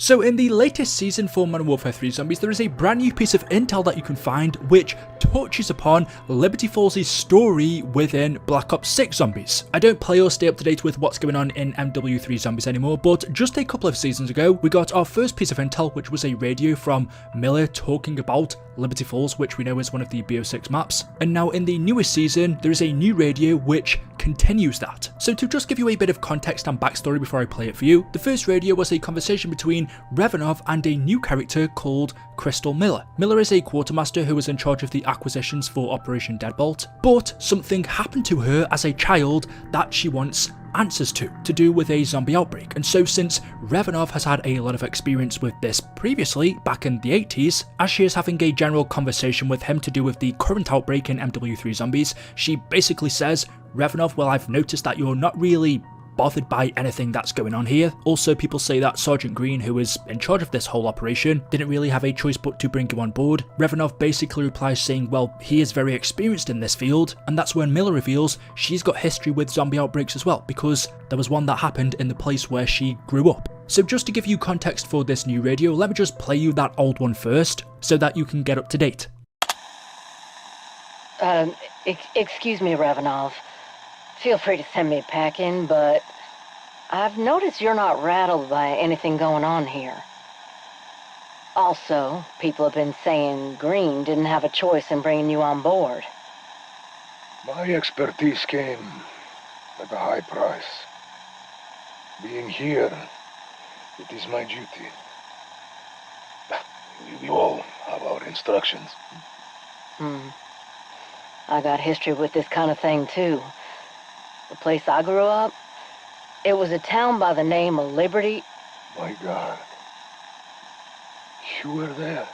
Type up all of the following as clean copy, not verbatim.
So in the latest season for Modern Warfare 3 Zombies, there is a brand new piece of intel that you can find which touches upon Liberty Falls' story within Black Ops 6 Zombies. I don't play or stay up to date with what's going on in MW3 Zombies anymore, but just a couple of seasons ago, we got our first piece of intel, which was a radio from Miller talking about Liberty Falls, which we know is one of the BO6 maps. And now in the newest season, there is a new radio which continues that. So to just give you a bit of context and backstory before I play it for you, the first radio was a conversation between Revanov and a new character called Crystal Miller. Miller is a quartermaster who was in charge of the acquisitions for Operation Deadbolt, but something happened to her as a child that she wants answers to do with a zombie outbreak. And so since Revanov has had a lot of experience with this previously, back in the 80s, as she is having a general conversation with him to do with the current outbreak in MW3 Zombies, she basically says, Revanov, well, I've noticed that you're not really bothered by anything that's going on here. Also, people say that Sergeant Green, who is in charge of this whole operation, didn't really have a choice but to bring you on board. Revanov basically replies saying, well, he is very experienced in this field, and that's when Miller reveals she's got history with zombie outbreaks as well, because there was one that happened in the place where she grew up. So just to give you context for this new radio, let me just play you that old one first, so that you can get up to date. Excuse me, Revanov. Feel free to send me a pack-in, but I've noticed you're not rattled by anything going on here. Also, people have been saying Green didn't have a choice in bringing you on board. My expertise came at a high price. Being here, it is my duty. We all have our instructions. I got history with this kind of thing, too. The place I grew up, it was a town by the name of Liberty. My God. You were there.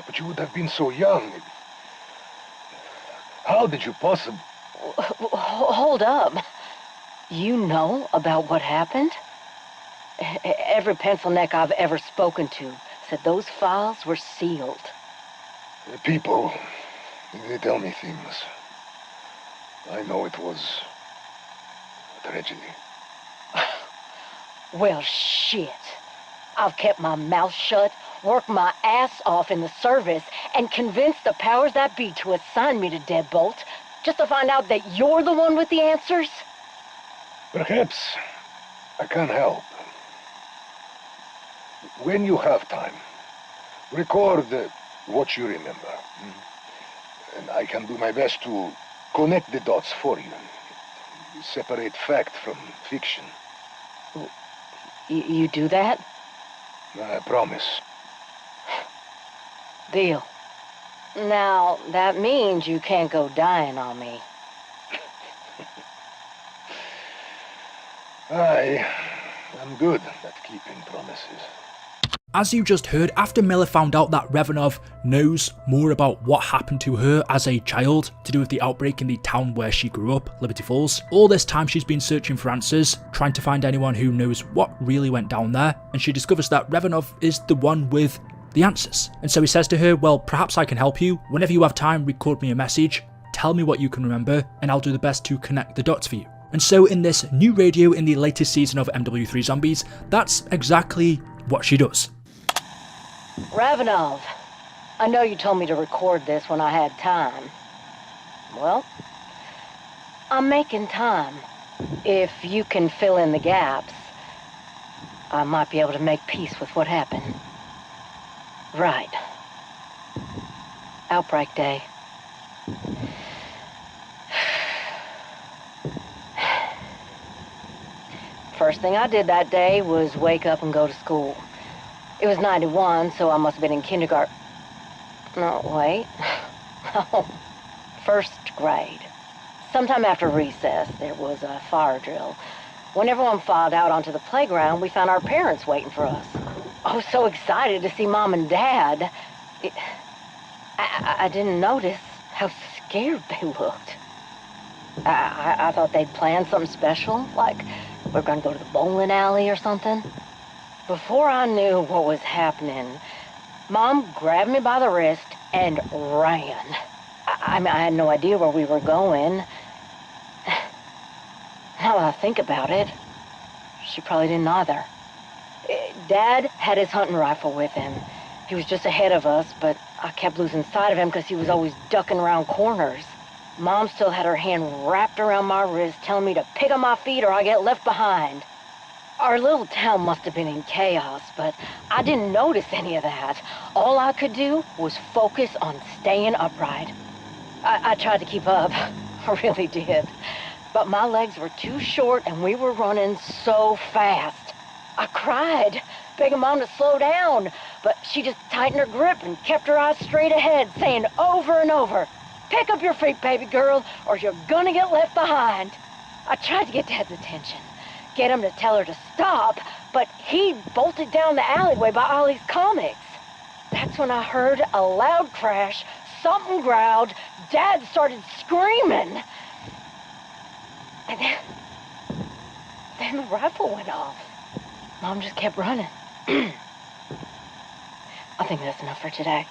But you would have been so young. How did you possibly... Hold up. You know about what happened? Every pencil neck I've ever spoken to said those files were sealed. The people, they tell me things. I know it was a tragedy. Well, shit. I've kept my mouth shut, worked my ass off in the service, and convinced the powers that be to assign me to Deadbolt, just to find out that you're the one with the answers? Perhaps I can help. When you have time, record what you remember. And I can do my best to connect the dots for you. Separate fact from fiction. You do that? I promise. Deal. Now, that means you can't go dying on me. I am good at keeping promises. As you just heard, after Miller found out that Revanov knows more about what happened to her as a child to do with the outbreak in the town where she grew up, Liberty Falls, all this time she's been searching for answers, trying to find anyone who knows what really went down there, and she discovers that Revanov is the one with the answers. And so he says to her, well, perhaps I can help you. Whenever you have time, record me a message, tell me what you can remember, and I'll do the best to connect the dots for you. And so in this new radio in the latest season of MW3 Zombies, that's exactly what she does. Revanov, I know you told me to record this when I had time. Well, I'm making time. If you can fill in the gaps, I might be able to make peace with what happened. Right. Outbreak Day. First thing I did that day was wake up and go to school. It was 91, so I must have been in kindergarten. No, wait. No, first grade. Sometime after recess, there was a fire drill. When everyone filed out onto the playground, we found our parents waiting for us. I was so excited to see Mom and Dad. I didn't notice how scared they looked. I thought they'd planned something special, like we're gonna go to the bowling alley or something. Before I knew what was happening, Mom grabbed me by the wrist and ran. I had no idea where we were going. Now that I think about it, she probably didn't either. Dad had his hunting rifle with him. He was just ahead of us, but I kept losing sight of him because he was always ducking around corners. Mom still had her hand wrapped around my wrist, telling me to pick up my feet or I get left behind. Our little town must have been in chaos, but I didn't notice any of that. All I could do was focus on staying upright. I tried to keep up. I really did. But my legs were too short and we were running so fast. I cried, begging Mom to slow down, but she just tightened her grip and kept her eyes straight ahead, saying over and over, "Pick up your feet, baby girl, or you're gonna get left behind." I tried to get Dad's attention, get him to tell her to stop, but he bolted down the alleyway by Ollie's Comics. That's when I heard a loud crash, something growled, Dad started screaming. And then the rifle went off. Mom just kept running. I think that's enough for today.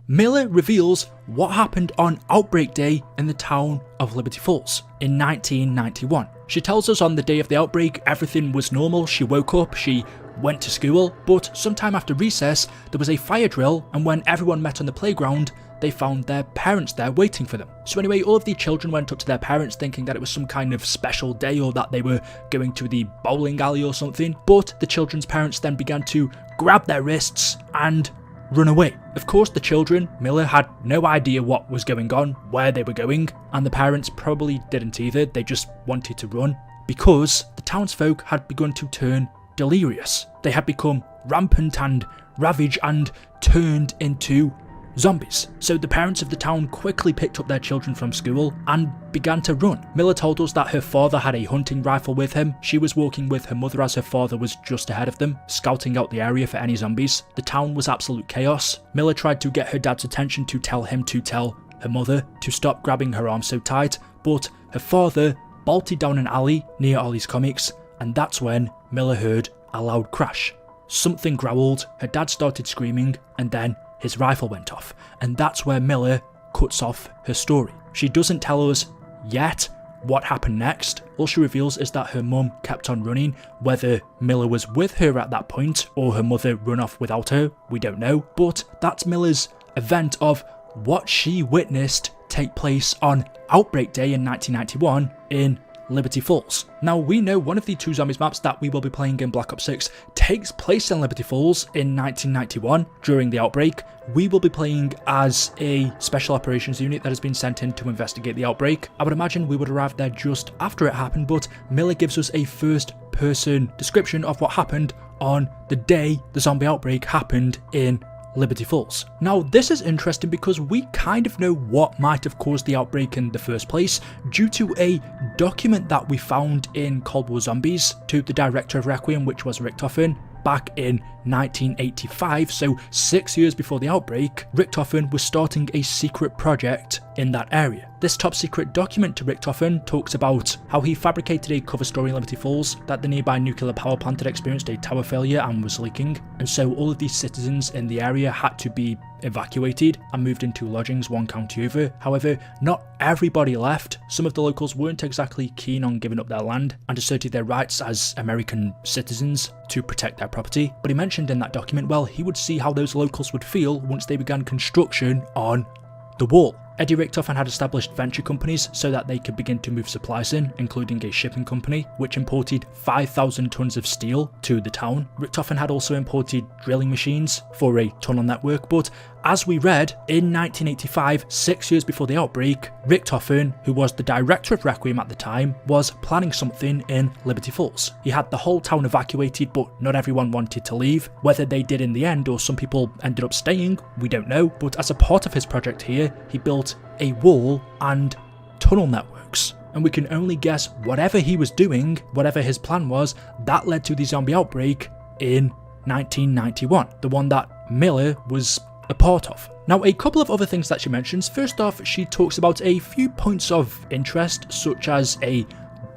Miller reveals what happened on Outbreak Day in the town of Liberty Falls in 1991. She tells us on the day of the outbreak everything was normal. She woke up, she went to school, but sometime after recess there was a fire drill, and when everyone met on the playground they found their parents there waiting for them. So anyway, all of the children went up to their parents thinking that it was some kind of special day or that they were going to the bowling alley or something, but the children's parents then began to grab their wrists and run away. Of course, the children, Miller, had no idea what was going on, where they were going, and the parents probably didn't either. They just wanted to run because the townsfolk had begun to turn delirious. They had become rampant and ravaged and turned into zombies. So the parents of the town quickly picked up their children from school and began to run. Miller told us that her father had a hunting rifle with him. She was walking with her mother as her father was just ahead of them, scouting out the area for any zombies. The town was absolute chaos. Miller tried to get her dad's attention to tell him to tell her mother to stop grabbing her arm so tight, but her father bolted down an alley near Ollie's Comics, and that's when Miller heard a loud crash. Something growled, her dad started screaming, and then his rifle went off, and that's where Miller cuts off her story. She doesn't tell us yet what happened next. All she reveals is that her mum kept on running. Whether Miller was with her at that point or her mother run off without her, we don't know, but that's Miller's event of what she witnessed take place on Outbreak Day in 1991 in Liberty Falls. Now, we know one of the two zombies maps that we will be playing in Black Ops 6 takes place in Liberty Falls in 1991 during the outbreak. We will be playing as a special operations unit that has been sent in to investigate the outbreak. I would imagine we would arrive there just after it happened, but Miller gives us a first person description of what happened on the day the zombie outbreak happened in Liberty Falls. Now, this is interesting because we kind of know what might have caused the outbreak in the first place due to a document that we found in Cold War Zombies to the director of Requiem, which was Richtofen, back in 1985, so 6 years before the outbreak. Richtofen was starting a secret project in that area. This top secret document to Richtofen talks about how he fabricated a cover story in Liberty Falls that the nearby nuclear power plant had experienced a tower failure and was leaking, and so all of these citizens in the area had to be evacuated and moved into lodgings one county over. However, not everybody left. Some of the locals weren't exactly keen on giving up their land and asserted their rights as American citizens to protect their property. But he mentioned in that document, well, he would see how those locals would feel once they began construction on the wall. Eddie Richtofen had established venture companies so that they could begin to move supplies in, including a shipping company, which imported 5,000 tons of steel to the town. Richtofen had also imported drilling machines for a tunnel network, but as we read, in 1985, 6 years before the outbreak, Richtofen, who was the director of Requiem at the time, was planning something in Liberty Falls. He had the whole town evacuated, but not everyone wanted to leave. Whether they did in the end or some people ended up staying, we don't know, but as a part of his project here, he built a wall and tunnel networks. And we can only guess whatever he was doing, whatever his plan was, that led to the zombie outbreak in 1991, the one that Miller was a part of. Now, a couple of other things that she mentions. First off, she talks about a few points of interest, such as a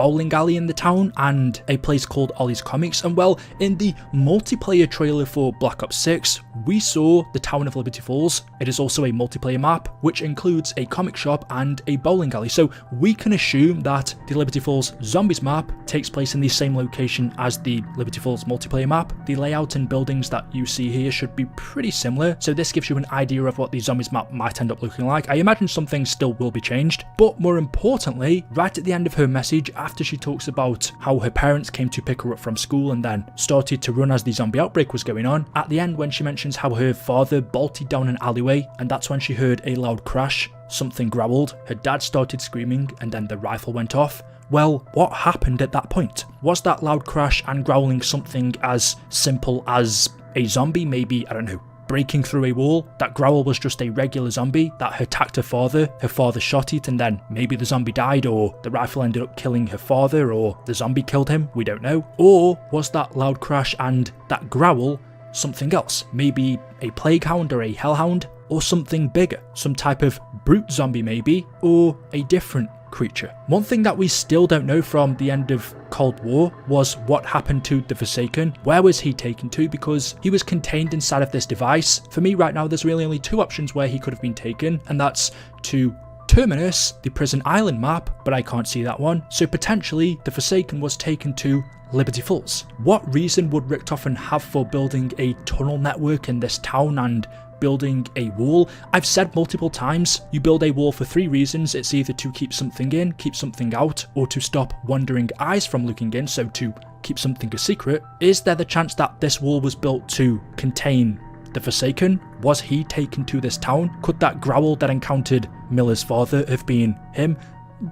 bowling alley in the town and a place called Ollie's Comics. And well, in the multiplayer trailer for Black Ops 6, we saw the town of Liberty Falls. It is also a multiplayer map, which includes a comic shop and a bowling alley. So we can assume that the Liberty Falls Zombies map takes place in the same location as the Liberty Falls multiplayer map. The layout and buildings that you see here should be pretty similar, so this gives you an idea of what the Zombies map might end up looking like. I imagine some things still will be changed, but more importantly, right at the end of her message, after she talks about how her parents came to pick her up from school and then started to run as the zombie outbreak was going on, at the end when she mentions how her father bolted down an alleyway and that's when she heard a loud crash, something growled, her dad started screaming, and then the rifle went off. Well, what happened at that point? Was that loud crash and growling something as simple as a zombie, maybe, I don't know, breaking through a wall? That growl was just a regular zombie that attacked her father shot it, and then maybe the zombie died, or the rifle ended up killing her father, or the zombie killed him, we don't know. Or was that loud crash and that growl something else? Maybe a plague hound or a hellhound, or something bigger, some type of brute zombie maybe, or a different creature. One thing that we still don't know from the end of Cold War was what happened to the Forsaken. Where was he taken to? Because he was contained inside of this device. For me right now, there's really only two options where he could have been taken, and that's to Terminus, the prison island map, but I can't see that one. So potentially the Forsaken was taken to Liberty Falls. What reason would Richtofen have for building a tunnel network in this town and building a wall? I've said multiple times, you build a wall for three reasons. It's either to keep something in, keep something out, or to stop wandering eyes from looking in, so to keep something a secret. Is there the chance that this wall was built to contain the Forsaken? Was he taken to this town? Could that growl that encountered Miller's father have been him?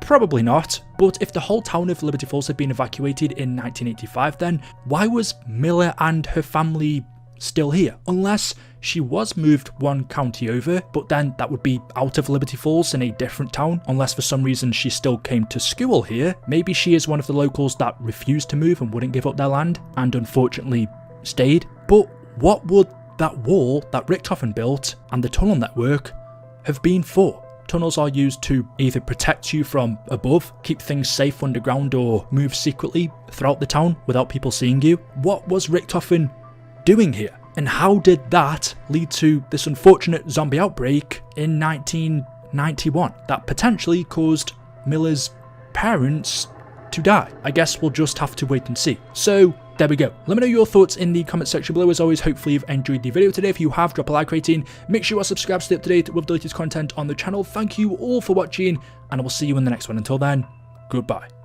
Probably not, but if the whole town of Liberty Falls had been evacuated in 1985, then why was Miller and her family still here? Unless she was moved one county over, but then that would be out of Liberty Falls in a different town, unless for some reason she still came to school here. Maybe she is one of the locals that refused to move and wouldn't give up their land, and unfortunately stayed. But what would that wall that Richtofen built and the tunnel network have been for? Tunnels are used to either protect you from above, keep things safe underground, or move secretly throughout the town without people seeing you. What was Richtofen doing here? And how did that lead to this unfortunate zombie outbreak in 1991 that potentially caused Miller's parents to die? I guess we'll just have to wait and see. So there we go. Let me know your thoughts in the comment section below. As always, hopefully you've enjoyed the video today. If you have, drop a like rating. Make sure you are subscribed to stay up to date with the latest content on the channel. Thank you all for watching, and I will see you in the next one. Until then, goodbye.